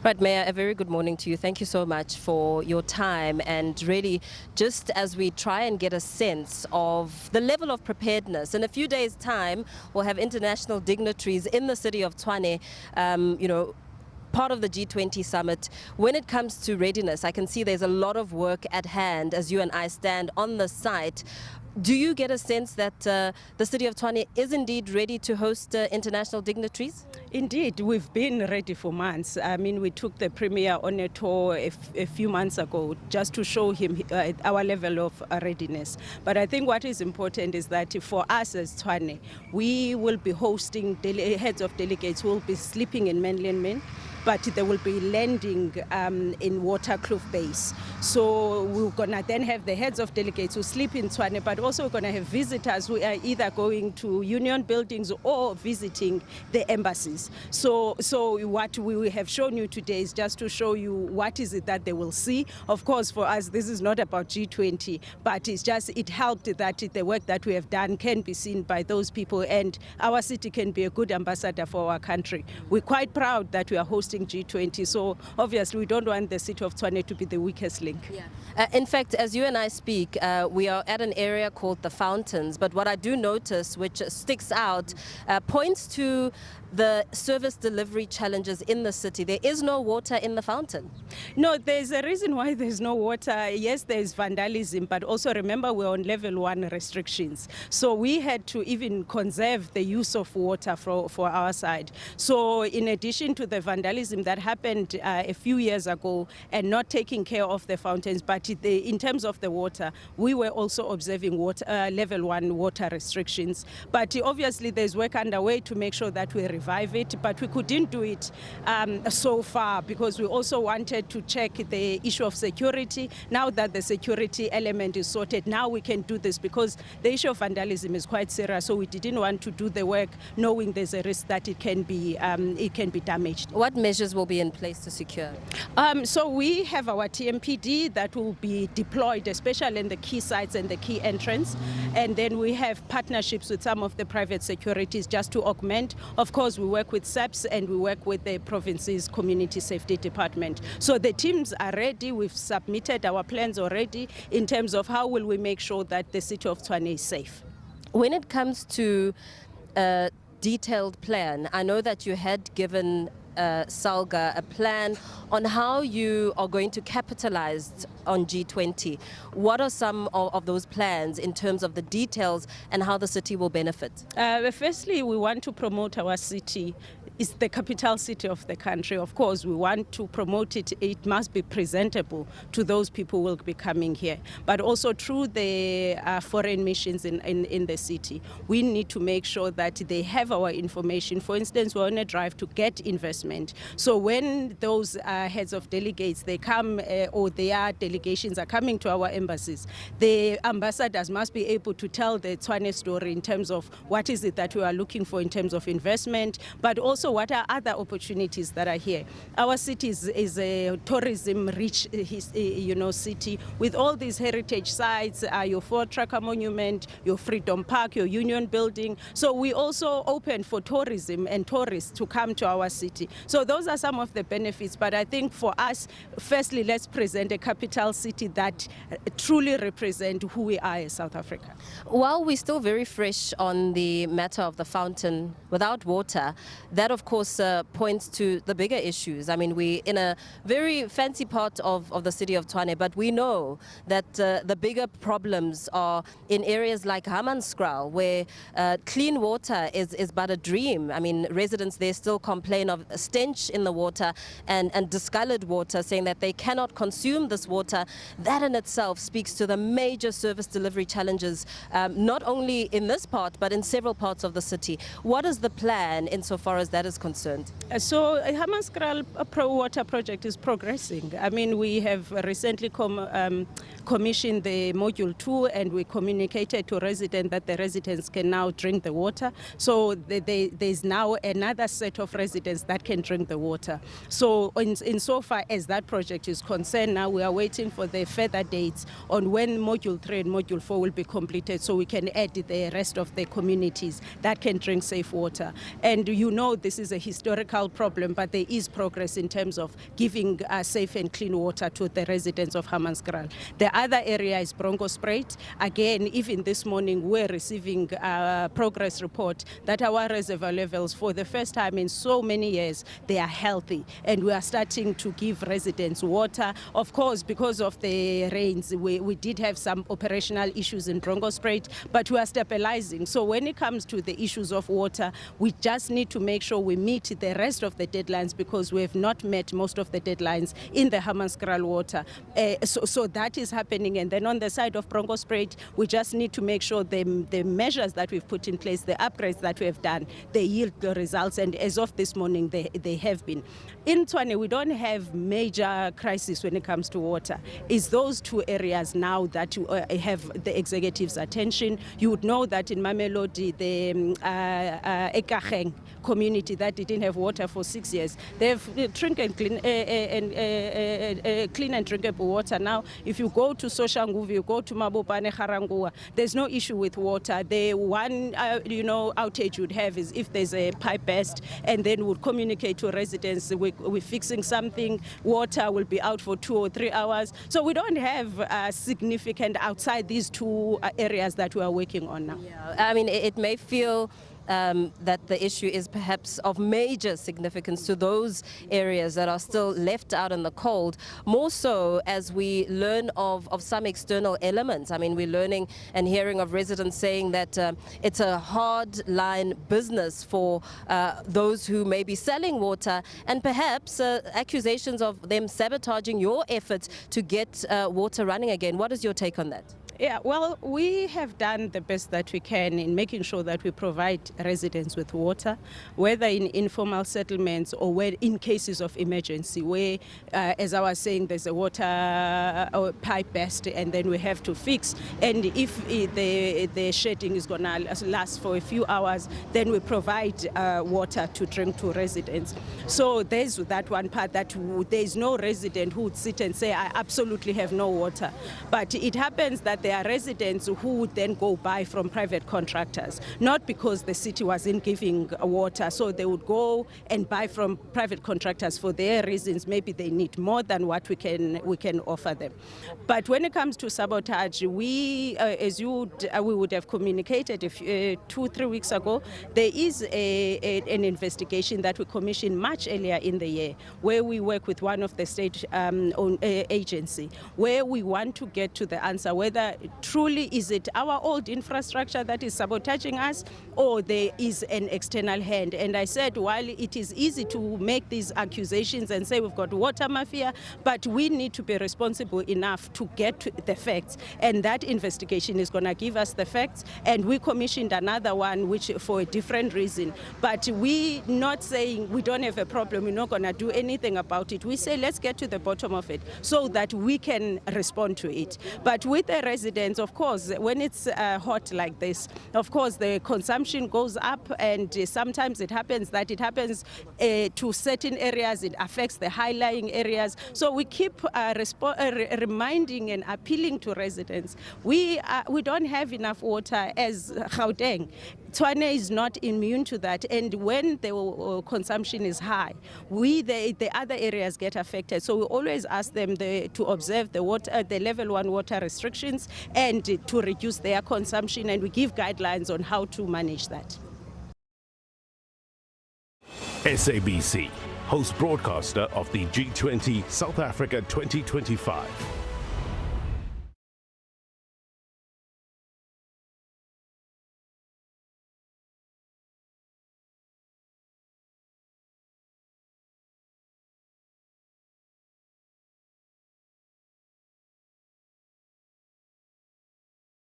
Right, Mayor, a very good morning to you. Thank you so much for your time. And really, just as we try and get a sense of the level of preparedness, in a few days' time, we'll have international dignitaries in the city of Tshwane, part of the G20 Summit. When it comes to readiness, I can see there's a lot of work at hand as you and I stand on the site. Do you get a sense that the city of Tshwane is indeed ready to host international dignitaries? Indeed, we've been ready for months. I mean, we took the Premier on a tour a few months ago just to show him our level of readiness. But I think what is important is that for us as Tshwane, we will be hosting heads of delegates who will be sleeping in mainland Main, but they will be landing in Waterkloof base. So we're gonna then have the heads of delegates who sleep in Tshwane, but also we're gonna have visitors who are either going to union buildings or visiting the embassies. So what we have shown you today is just to show you what is it that they will see. Of course, for us, this is not about G20, but it helped that the work that we have done can be seen by those people, and our city can be a good ambassador for our country. We're quite proud that we are hosting G20, so obviously we don't want the city of Tshwane to be the weakest link. Yeah. In fact, as you and I speak, we are at an area called the Fountains, but what I do notice, which sticks out, points to the service delivery challenges in the city. There is no water in the fountain. No, there's a reason why there's no water. Yes, there's vandalism, but also remember we're on level 1 restrictions. So we had to even conserve the use of water for our side. So in addition to the vandalism that happened a few years ago and not taking care of the fountains, but in terms of the water, we were also observing level 1 water restrictions. But obviously there's work underway to make sure that we revive it, but we couldn't do it so far because we also wanted to check the issue of security. Now that the security element is sorted, now we can do this because the issue of vandalism is quite serious, so we didn't want to do the work knowing there's a risk that it can be damaged. What measures will be in place to secure? So we have our TMPD that will be deployed, especially in the key sites and the key entrance, and then we have partnerships with some of the private securities just to augment. Of course, we work with SABC and we work with the province's community safety department. So the teams are ready. We've submitted our plans already in terms of how will we make sure that the city of Tshwane is safe. When it comes to a detailed plan, I know that you had given Salga a plan on how you are going to capitalize on G20. What are some of those plans in terms of the details and how the city will benefit? Firstly, we want to promote our city. It's the capital city of the country. Of course, we want to promote it. It must be presentable to those people who will be coming here. But also through the foreign missions in the city, we need to make sure that they have our information. For instance, we're on a drive to get investment. So when those heads of delegates, they come or their delegations are coming to our embassies, the ambassadors must be able to tell the Tshwane story in terms of what is it that we are looking for in terms of investment, but also what are other opportunities that are here. Our city is a tourism-rich city with all these heritage sites, your Fort Tracker Monument, your Freedom Park, your Union Building. So we also open for tourism and tourists to come to our city. So those are some of the benefits. But I think for us, firstly, let's present a capital city that truly represents who we are as South Africa. While we're still very fresh on the matter of the fountain without water, that of course points to the bigger issues. I mean, we're in a very fancy part of the city of Tshwane, but we know that the bigger problems are in areas like Hammanskraal, where clean water is but a dream. I mean, residents there still complain of a stench in the water and discolored water, saying that they cannot consume this water. That in itself speaks to the major service delivery challenges, not only in this part, but in several parts of the city. What is the plan insofar as that is concerned? So Hammanskraal water project is progressing. I mean, we have recently commissioned the module 2, and we communicated to residents that the residents can now drink the water. So there's now another set of residents that can drink the water. So insofar as that project is concerned, now we are waiting for the further dates on when module 3 and module 4 will be completed, so we can add the rest of the communities that can drink safe water. And you know the this is a historical problem, but there is progress in terms of giving safe and clean water to the residents of Hammanskraal. The other area is Bronkhorstspruit. Again, even this morning, we're receiving a progress report that our reservoir levels, for the first time in so many years, they are healthy. And we are starting to give residents water. Of course, because of the rains, we did have some operational issues in Bronkhorstspruit, but we are stabilizing. So when it comes to the issues of water, we just need to make sure we meet the rest of the deadlines, because we have not met most of the deadlines in the Hammanskraal water. So that is happening. And then on the side of Bronkhorstspruit, we just need to make sure the measures that we've put in place, the upgrades that we have done, they yield the results. And as of this morning, they have been. In Tshwane, we don't have major crisis when it comes to water. It's those two areas now that have the executive's attention. You would know that in Mamelodi, the Ekageng community that didn't have water for 6 years, they have clean and drinkable water now. If you go to Soshanguve, you go to Mabopane, Garangua, there's no issue with water. The one outage you'd have is if there's a pipe burst, and then would communicate to residents, we're fixing something, water will be out for 2 or 3 hours. So we don't have significant outside these two areas that we are working on now. Yeah. I mean, it may feel that the issue is perhaps of major significance to those areas that are still left out in the cold, more so as we learn of some external elements. I mean, we're learning and hearing of residents saying that it's a hard line business for those who may be selling water, and perhaps accusations of them sabotaging your efforts to get water running again. What is your take on that? Yeah, well, we have done the best that we can in making sure that we provide residents with water, whether in informal settlements or where in cases of emergency, where, as I was saying, there's a water pipe burst and then we have to fix. And if the shedding is going to last for a few hours, then we provide water to drink to residents. So there's that one part that there's no resident who would sit and say, I absolutely have no water. But it happens that there are residents who would then go buy from private contractors, not because the city wasn't giving water. So they would go and buy from private contractors for their reasons. Maybe they need more than what we can offer them. But when it comes to sabotage, we, we would have communicated 2-3 weeks ago, there is an investigation that we commissioned much earlier in the year, where we work with one of the state-owned agency, where we want to get to the answer whether truly is it our old infrastructure that is sabotaging us, or there is an external hand. And I said, while it is easy to make these accusations and say we've got water mafia, but we need to be responsible enough to get to the facts. And that investigation is going to give us the facts. And we commissioned another one, which for a different reason. But we not saying we don't have a problem, we're not going to do anything about it. We say let's get to the bottom of it so that we can respond to it. But with the residents, of course, when it's hot like this, of course, the consumption goes up, and sometimes it happens to certain areas, it affects the high-lying areas. So we keep reminding and appealing to residents. We don't have enough water as Gauteng. Tshwane is not immune to that, and when the consumption is high, the other areas get affected. So we always ask them to observe the level 1 water restrictions and to reduce their consumption, and we give guidelines on how to manage that. SABC, host broadcaster of the G20 South Africa 2025.